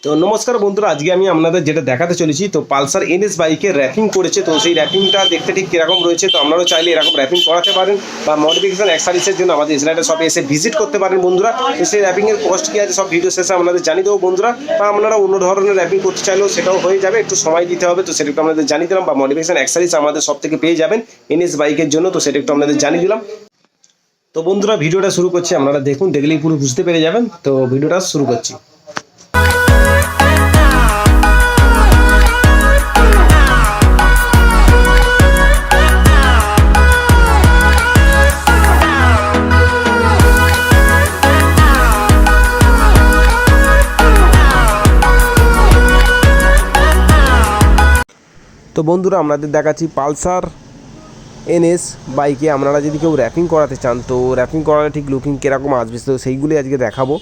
তো নমস্কার বন্ধুরা, আজকে আমি আপনাদের যেটা দেখাতে চলেছি, তো পালসার এনএস বাইকে র্যাপিং করেছে। তো সেই র্যাপিংটা দেখতে ঠিক কীরকম রয়েছে, তো আপনারাও চাইলে এরকম র্যাপিং করাতে পারেন বা মডিফিকেশন অ্যাক্সেসরিজের জন্য আমাদের ইসরায়েলের শপে এসে ভিজিট করতে পারেন বন্ধুরা। তো সেই র্যাপিংয়ের কস্ট কী আছে সব ভিডিও শেষে আপনাদের জানিয়ে দেবো বন্ধুরা। বা আপনারা অন্য ধরনের র্যাপিং করতে চাইলেও সেটাও হয়ে যাবে, একটু সময় দিতে হবে। তো সেটা একটু আপনাদের জানিয়ে দিলাম। বা মডিফিকেশন অ্যাক্সেসরিজ আমাদের সব থেকে পেয়ে যাবেন এনএস বাইকের জন্য, তো সেটা একটু আপনাদের জানিয়ে দিলাম। তো বন্ধুরা ভিডিওটা শুরু করছি, আপনারা দেখুন, দেখলেই পুরো বুঝতে পেরে যাবেন। তো ভিডিওটা শুরু করছি। তো বন্ধুরা আপনাদের দেখাচ্ছি পালসার এনএস বাইকে আপনারা যদি কেউ র্যাপিং করাতে চান, তো র্যাপিং করালে ঠিক লুকিং কীরকম আসবে, তো সেইগুলি আজকে দেখাবো।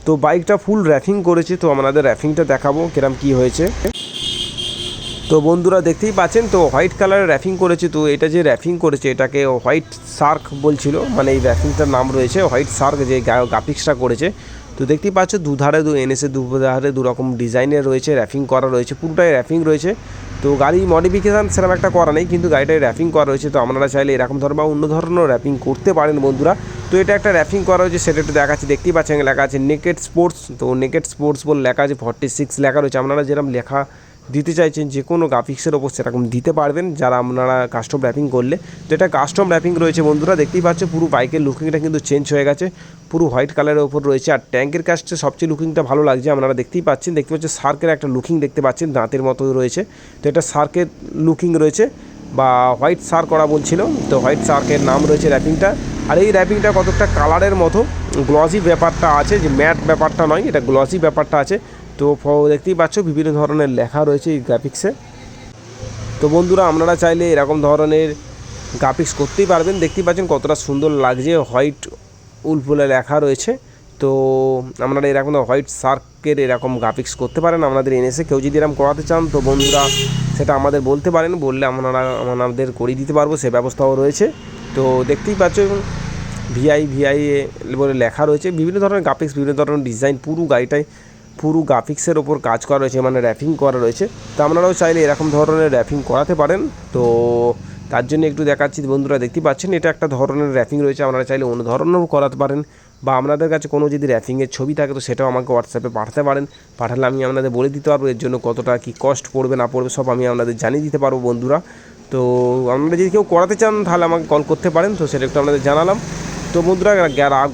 তো বাইকটা ফুল র্যাপিং করেছে, তো আপনাদের র্যাপিংটা দেখাবো কিরম কী হয়েছে। তো বন্ধুরা দেখতেই পাচ্ছেন, তো হোয়াইট কালারের র্যাপিং করেছে। তো এটা যে র্যাপিং করেছে এটাকে হোয়াইট শার্ক বলছিল, মানে এই র্যাপিংটার নাম রয়েছে হোয়াইট শার্ক, যে গ্রাফিক্সটা করেছে। তো দেখতেই পাচ্ছ দুধারে এনএসের দুধারে দুরকম ডিজাইনের রয়েছে, র্যাপিং করা রয়েছে, পুরোটাই র্যাপিং রয়েছে। তো গাড়ি মডিফিকেশান সেরকম একটা করা নেই, কিন্তু গাড়িটায় র্যাপিং করা রয়েছে। তো আপনারা চাইলে এরকম ধরনের বা অন্য ধরনের র্যাপিং করতে পারেন বন্ধুরা। তো এটা একটা র্যাপিং করা রয়েছে, সেটা একটু দেখাচ্ছি। দেখতেই পাচ্ছেন লেখা আছে নেকেড স্পোর্টস। তো নেকেড স্পোর্টস বলে লেখা আছে, 46 লেখা রয়েছে। আপনারা যেরকম লেখা দিতে চাইছেন যে কোনো গ্রাফিক্সের ওপর সেরকম দিতে পারবেন যারা আপনারা কাস্টম র্যাপিং করলে। তো এটা কাস্টম র্যাপিং রয়েছে বন্ধুরা, দেখতেই পাচ্ছ পুরো বাইকের লুকিংটা কিন্তু চেঞ্জ হয়ে গেছে, পুরো হোয়াইট কালারের ওপর রয়েছে। আর ট্যাঙ্কের কাছে সবচেয়ে লুকিংটা ভালো লাগছে, আপনারা দেখতে পাচ্ছেন শার্কের একটা লুকিং দেখতে পাচ্ছেন, দাঁতের মতো রয়েছে। তো এটা শার্কের লুকিং রয়েছে বা হোয়াইট শার্ক করা বলছিল, তো হোয়াইট শার্কের নাম রয়েছে র্যাপিংটা। আর এই র্যাপিংটা কতটা কালারের মতো গ্লসি ব্যাপারটা আছে, যে ম্যাট ব্যাপারটা নয়, এটা গ্লসি ব্যাপারটা আছে। তো দেখতেই পাচ্ছ বিভিন্ন ধরনের লেখা রয়েছে এই গ্রাফিক্সে। তো বন্ধুরা আপনারা চাইলে এরকম ধরনের গ্রাফিক্স করতেই পারবেন। দেখতেই পাচ্ছেন কতটা সুন্দর লাগছে, হোয়াইট উল বলে লেখা রয়েছে। তো আপনারা এরকম হোয়াইট শার্কের এরকম গ্রাফিক্স করতে পারেন আপনাদের এনএসে। কেউ যদি এরকম করাতে চান তো বন্ধুরা সেটা আমাদের বলতে পারেন, বললে আমাদের করিয়ে দিতে পারবো, সে ব্যবস্থাও রয়েছে। তো দেখতেই পাচ্ছ ভিআই বলে লেখা রয়েছে, বিভিন্ন ধরনের গ্রাফিক্স, বিভিন্ন ধরনের ডিজাইন, পুরো গাড়িটায় পুরো গ্রাফিক্সের ওপর কাজ করা রয়েছে, মানে র্যাপিং করা রয়েছে। তো আপনারাও চাইলে এরকম ধরনের র্যাপিং করাতে পারেন। তো তার জন্য একটু দেখাচ্ছি বন্ধুরা, দেখতে পাচ্ছেন এটা একটা ধরনের র্যাপিং রয়েছে। আপনারা চাইলে অন্য ধরনেরও করাতে পারেন, বা আপনাদের কাছে কোনো যদি র্যাপিংয়ের ছবি থাকে তো সেটাও আমাকে হোয়াটসঅ্যাপে পাঠাতে পারেন। পাঠালে আমি আপনাদের বলে দিতে পারবো এর জন্য কতটা কী কস্ট পড়বে না পড়বে, সব আমি আপনাদের জানিয়ে দিতে পারবো বন্ধুরা। তো আপনারা যদি কেউ করাতে চান তাহলে আমাকে কল করতে পারেন, তো সেটা একটু আপনাদের জানালাম। তো বন্ধুরা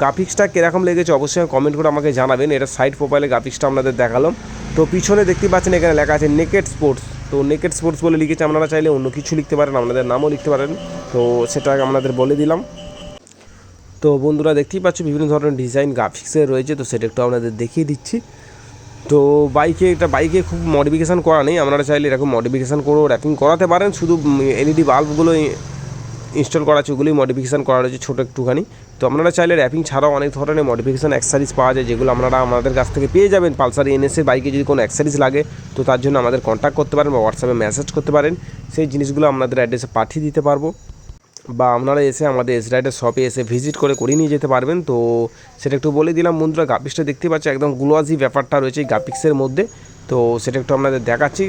গ্রাফিক্সটা কীরকম লেগেছে অবশ্যই কমেন্ট করে আমাকে জানাবেন। এটা সাইড প্রোফাইলে গ্রাফিক্সটা আপনাদের দেখালাম। তো পিছনে দেখতে পাচ্ছেন এখানে লেখা আছে নেকেড স্পোর্টস। তো নেকেড স্পোর্টস বলে লিখেছে, আপনারা চাইলে অন্য কিছু লিখতে পারেন, আপনাদের নামও লিখতে পারেন। তো সেটা আপনাদের বলে দিলাম। তো বন্ধুরা দেখতেই পাচ্ছ বিভিন্ন ধরনের ডিজাইন গ্রাফিক্সে রয়েছে, তো সেটা একটু আপনাদের দেখিয়ে দিচ্ছি। তো বাইকে খুব মডিফিকেশান করা নেই, আপনারা চাইলে এরকম মডিফিকেশান করেও র্যাপিং করাতে পারেন। শুধু এলইডি বাল্বগুলো ইনস্টল করা আছে, ওগুলোই মডিফিকেশান করা রয়েছে ছোটো একটুখানি। তো আপনারা চাইলে র্যাপিং ছাড়াও অনেক ধরনের মডিফিকেশান অ্যাক্সেসরিজ পাওয়া যায়, যেগুলো আপনারা আমাদের কাছ থেকে পেয়ে যাবেন। পালসার এনএসের বাইকে যদি কোনো অ্যাক্সেসরিজ লাগে তো তার জন্য আমাদের কন্ট্যাক্ট করতে পারেন বা হোয়াটসঅ্যাপে মেসেজ করতে পারেন, সেই জিনিসগুলো আপনাদের অ্যাড্রেসে পাঠিয়ে দিতে পারবো। বা আপনারা এসে আমাদের এসরাইডের শপে এসে ভিজিট করে নিয়ে যেতে পারবেন। তো সেটা একটু বলে দিলাম বন্ধুরা। গ্রাফিক্সটা দেখতে পাচ্ছি একদম গ্লোয়াজি ব্যাপারটা রয়েছে এই গ্রাফিক্সের মধ্যে, তো সেটা একটু আপনাদের দেখাচ্ছি।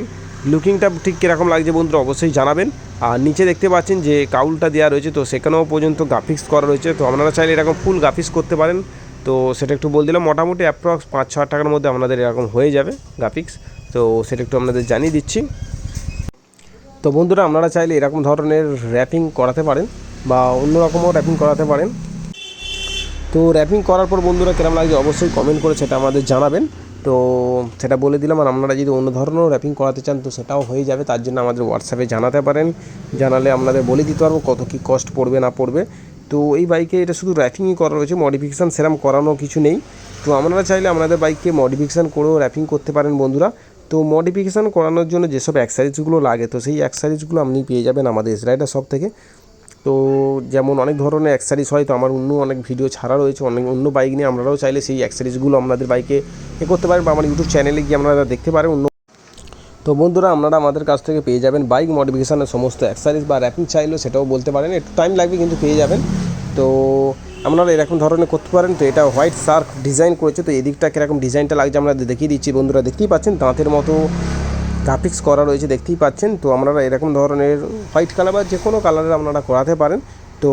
লুকিংটা ঠিক কীরকম লাগছে বন্ধুরা অবশ্যই জানাবেন। আর নিচে দেখতে পাচ্ছেন যে কাউলটা দেওয়া রয়েছে, তো সেখানেও পর্যন্ত গ্রাফিক্স করা রয়েছে। তো আপনারা চাইলে এরকম ফুল গ্রাফিক্স করতে পারেন। তো সেটা একটু বলে দিলাম, মোটামুটি অ্যাপ্রক্স 5-6 টাকার মধ্যে আপনাদের এরকম হয়ে যাবে গ্রাফিক্স। তো সেটা একটু আপনাদের জানিয়ে দিচ্ছি। তো বন্ধুরা আপনারা চাইলে এরকম ধরনের র্যাপিং করাতে পারেন বা অন্য রকমও র্যাপিং করাতে পারেন। তো র্যাপিং করার পর বন্ধুরা কেমন লাগছে অবশ্যই কমেন্ট করে সেটা আমাদের জানাবেন। তো সেটা বলে দিলাম। আর আপনারা যদি অন্য ধরনেরও র্যাপিং করাতে চান তো সেটাও হয়ে যাবে, তার জন্য আমাদের হোয়াটসঅ্যাপে জানাতে পারেন, জানালে আপনাদের বলে দিতে পারবো কত কী কস্ট পড়বে না পড়বে। তো এই বাইকে এটা শুধু র্যাপিংই করা রয়েছে, মডিফিকেশান সেরকম করানো কিছু নেই। তো আপনারা চাইলে আপনাদের বাইককে মডিফিকেশান করেও র্যাপিং করতে পারেন বন্ধুরা। তো মডিফিকেশান করানোর জন্য যেসব অ্যাক্সেসরিজগুলো লাগে তো সেই অ্যাক্সেসরিজগুলো আপনি পেয়ে যাবেন আমাদের এসরাইডার শপ থেকে। তো যেমন অনেক ধরনের অ্যাক্সেসরিজ হয়, তো আমার অনেক ভিডিও ছাড়া রয়েছে অন্য বাইক নিয়ে, আপনারাও চাইলে সেই অ্যাক্সেসরিজগুলো আপনাদের বাইকে করতে পারেন বা আমার ইউটিউব চ্যানেলে গিয়ে আপনারা দেখতে পারেন তো বন্ধুরা আপনারা আমাদের কাছ থেকে পেয়ে যাবেন বাইক মডিফিকেশানের সমস্ত অ্যাক্সেসরিজ, বা র্যাপিং চাইলেও সেটাও বলতে পারেন, একটু টাইম লাগবে কিন্তু পেয়ে যাবেন। তো আপনারা এরকম ধরনের করতে পারেন। তো এটা হোয়াইট শার্ক ডিজাইন করেছে, তো এদিকটা কীরকম ডিজাইনটা লাগছে আমরা দেখিয়ে দিচ্ছি বন্ধুরা, দেখতেই পাচ্ছেন দাঁতের মতো গ্রাফিক্স করা রয়েছে, দেখতেই পাচ্ছেন। তো আপনারা এরকম ধরনের হোয়াইট কালার বা যে কোনো কালারের আপনারা করাতে পারেন। তো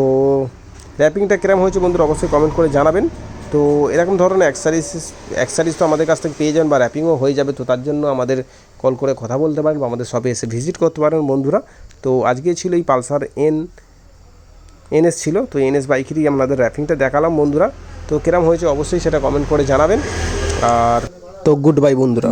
র্যাপিংটা কীরকম হয়েছে বন্ধুরা অবশ্যই কমেন্ট করে জানাবেন। তো এরকম ধরনের অ্যাক্সেসরিজ তো আমাদের কাছ থেকে পেয়ে যাবেন বা র্যাপিংও হয়ে যাবে। তো তার জন্য আমাদের কল করে কথা বলতে পারেন বা আমাদের শপে এসে ভিজিট করতে পারেন বন্ধুরা। তো আজকে ছিল এই পালসার এনএস ছিল, তো এনএস বাইকেরই আপনাদের র্যাপিংটা দেখালাম বন্ধুরা। তো কীরকম হয়েছে অবশ্যই সেটা কমেন্ট করে জানাবেন। আর তো গুড বাই বন্ধুরা।